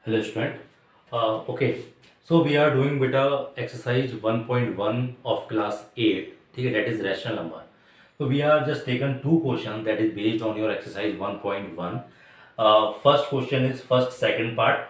Hello student. Okay, so we are doing beta exercise 1.1 of class 8. ठीक है, that is rational number. So we are just taken two questions that is based on your exercise 1.1. First question is first second part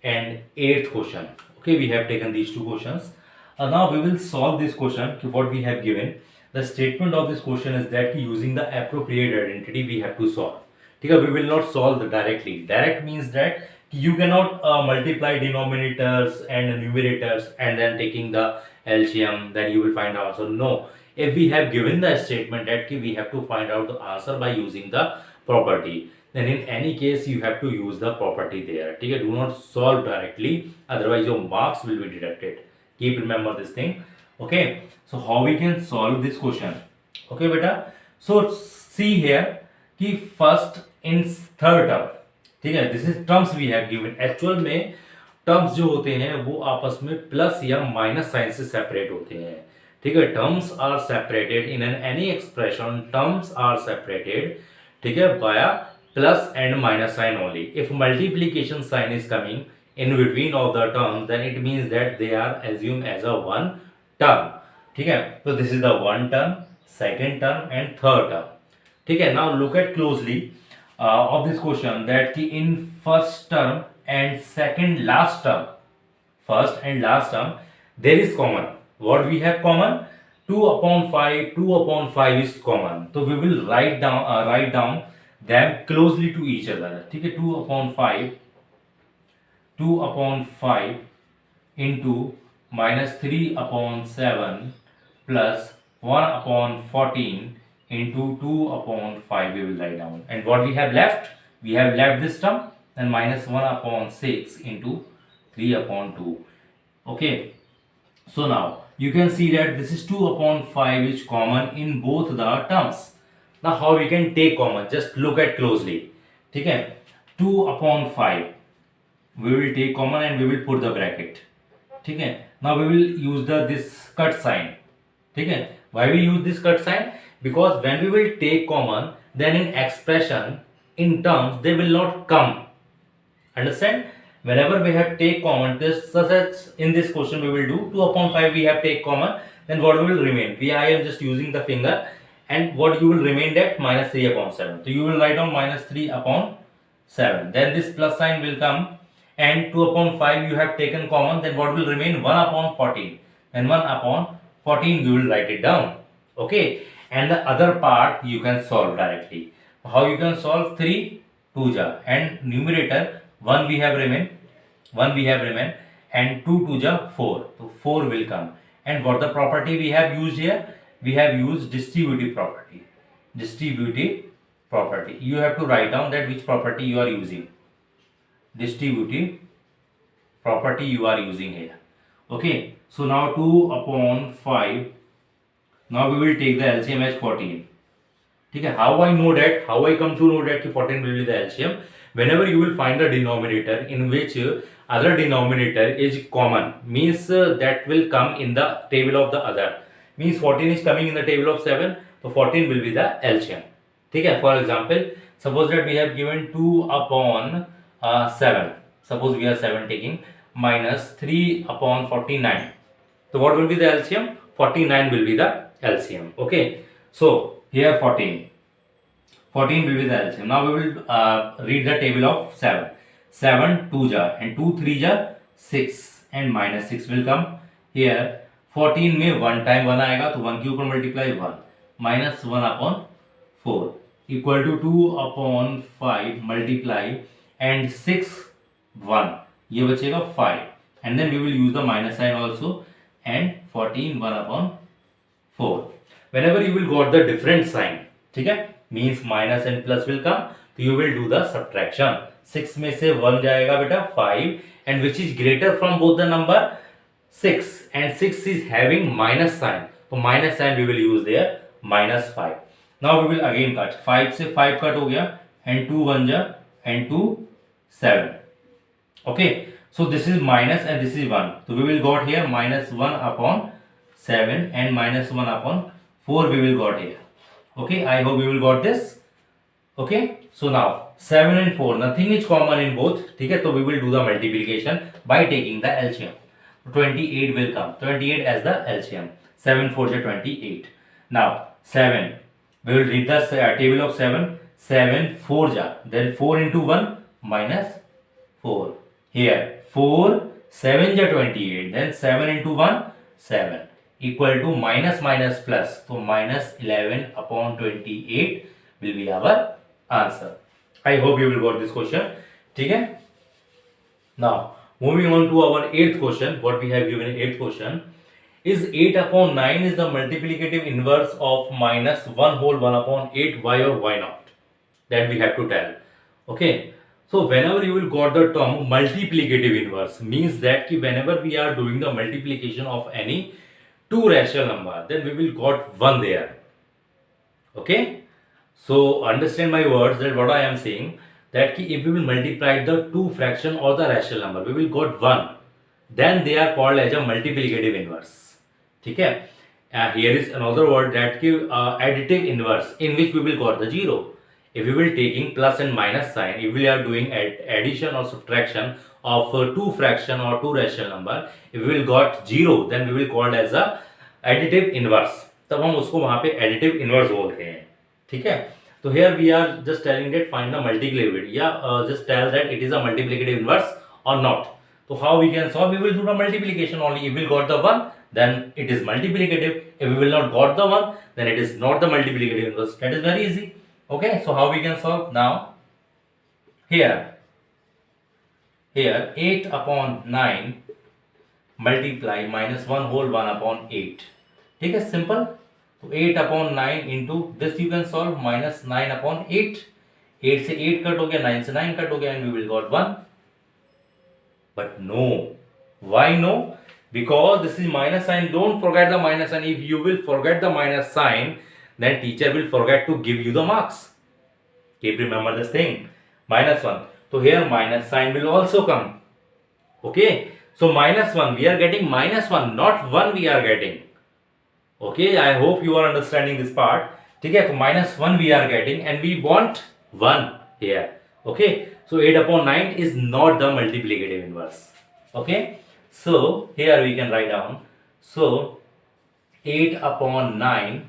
and eighth question. Okay, we have taken these two questions. Now we will solve this question. What we have given, the statement of this question is that using the appropriate identity we have to solve. ठीक है, we will not solve directly. Direct means that you cannot multiply denominators and numerators and then taking the LCM, then you will find the answer. No, if we have given the statement that we have to find out the answer by using the property, then in any case you have to use the property there. ठीक है, do not solve directly, otherwise your marks will be deducted. Keep remember this thing. Okay, so how we can solve this question? Okay beta, so see here कि first in third term, ठीक है, this is terms we have given. Actual में terms जो होते हैं वो आपस में प्लस या माइनस साइन से सेपरेट होते हैं. ठीक है, terms are separated in an any expression. Terms are separated, ठीक है, by plus and minus sign only. If multiplication sign is coming in between of the terms, then it means that they are assumed as a one term. ठीक है, तो this is the one term, second term and third term. ठीक है, now look at closely of this question that in first term and second last term, first and last term there is common. What we have common? 2 upon 5, 2 upon 5 is common. So we will write down them closely to each other. ठीक है, 2 upon 5, 2 upon 5 into minus 3 upon 7 plus 1 upon 14 into 2 upon 5 we will write down. And what we have left? We have left this term and minus 1 upon 6 into 3 upon 2. Okay. So now you can see that this is 2 upon 5 is common in both the terms. Now how we can take common? Just look at closely. ठीक है, 2 upon 5 we will take common and we will put the bracket. ठीक है, now we will use this cut sign. ठीक है, why we use this cut sign? Because when we will take common, then in expression, in terms, they will not come. Understand? Whenever we have take common, this such as in this question we will do 2 upon 5 we have take common, then what will remain? I am just using the finger, and what you will remain that minus 3 upon 7. So you will write down minus 3 upon 7. Then this plus sign will come, and 2 upon 5 you have taken common, then what will remain? 1 upon 14. And 1 upon 14 you will write it down. Okay, and the other part you can solve directly. How you can solve? 3 2 ja, and numerator 1 we have remain, and 2 2 ja 4, so 4 will come. And what the property we have used here? We have used distributive property. You have to write down that which property you are using. Distributive property you are using here. Okay, so now 2 upon 5, now we will take the LCM as 14. ठीक है, how I know that, how I come to know that 14 will be the LCM? Whenever you will find a denominator in which other denominator is common, means that will come in the table of the other, means 14 is coming in the table of 7, so 14 will be the LCM. ठीक है, for example, suppose that we have given 2 upon 7, suppose we are 7 taking, minus 3 upon 49, so what will be the LCM? 49 will be the LCM. Okay, so here 14 will be the LCM. Now we will read the table of 7. 7 2 ja, and 2 3 ja 6, and minus 6 will come here. 14 में 1 time 1 आएगा, तो 1 के ऊपर multiply 1, minus 1 upon 4 equal to 2 upon 5 multiply and 6 1, ये बचेगा 5, and then we will use the minus sign also, and 14 1 upon 4. Whenever you will got the different sign, ठीक है, means minus and plus will come, तो you will do the subtraction. 6 में से 1 जाएगा बेटा 5, and which is greater from both the number? 6, and 6 is having minus sign, तो minus sign we will use there, minus 5. Now we will again cut. 5 से 5 cut हो गया, and 2 1 जा, and 2 7. Okay, so this is minus and this is 1, so we will got here minus 1 upon 7 and minus 1 upon 4 we will got here. Okay, I hope you will got this. Okay, so now 7 and 4, nothing is common in both. ठीक है, तो we will do the multiplication by taking the LCM. 28 will come, 28 as the LCM. 7 4 is 28. Now 7, we will read the table of 7. 7 4 ja, then 4 into 1 minus 4. Here 4 7 ja 28, then 7 into 1 7 equal to minus minus plus, so minus 11 upon 28 will be our answer. I hope you will got this question. ठीक है. Now moving on to our eighth question. What we have given in eighth question is 8 upon 9 is the multiplicative inverse of minus 1 whole 1 upon 8. Why or why not? That we have to tell. Okay. So whenever you will got the term multiplicative inverse, means that ki whenever we are doing the multiplication of any two rational number, then we will got 1 there. Okay. So understand my words, that what I am saying, that if we will multiply the two fraction or the rational number, we will got 1, then they are called as a multiplicative inverse. ठीक है. Here is another word that additive inverse, in which we will got the 0. If we will taking plus and minus sign, if we are doing addition or subtraction of two fraction or two rational number, if we will got 0, then we will called as a additive inverse. तब हम उसको वहां पे additive inverse बोलते हैं. ठीक है. तो here we are just telling that find the multiplicative, या just tell that it is a multiplicative inverse or not. So how we can solve? We will do the multiplication only. If we got the 1, then it is multiplicative. If we will not got the 1, then it is not the multiplicative inverse. That is very easy. Okay, so how we can solve now? Here 8 upon 9 multiply minus 1 whole 1 upon 8. ठीक है, simple. तो 8 upon 9 into this you can solve, minus 9 upon 8. 8 से 8 cut हो गया, 9 से 9 cut हो गया, and we will got 1. But no. Why no? Because this is minus sign. Don't forget the minus sign. If you will forget the minus sign, then teacher will forget to give you the marks. Keep remember this thing. Minus 1. So here minus sign will also come. Okay. So minus 1. We are getting minus 1. Not 1 we are getting. Okay, I hope you are understanding this part. ठीक है, तो minus 1 we are getting and we want 1 here. Okay, so 8 upon 9 is not the multiplicative inverse. Okay, so here we can write down. So 8 upon 9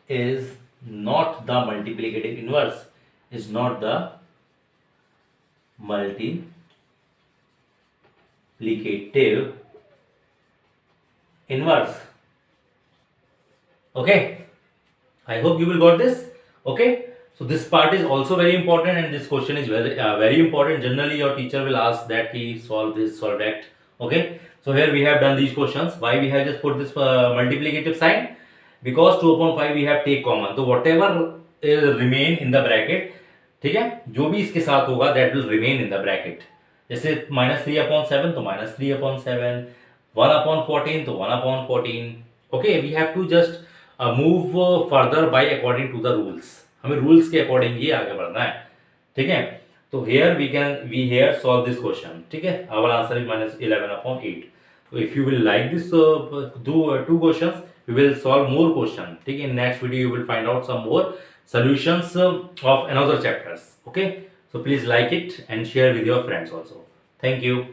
is not the multiplicative inverse, is not the multiplicative inverse. Okay, I hope you will got this. Okay, so this part is also very important, and this question is very important. Generally your teacher will ask that he solve this, solve that. Okay, so here we have done these questions. Why we have just put this multiplicative sign? Because 2 upon 5 we have take common, so whatever remain in the bracket, ठीक है, जो भी इसके साथ होगा that will remain in the bracket. जैसे minus 3 upon 7 तो minus 3 upon 7, 1 upon 14 तो 1 upon 14. Okay, we have to just move further by according to the rules. हमें rules के according ही आगे बढ़ना है. ठीक है, तो here we here solve this question. ठीक है, our answer is minus 11 upon 8. So if you will like this two questions, we will solve more questions. ठीक है, in next video you will find out some more solutions of another chapters. Okay, so please like it and share with your friends also. Thank you.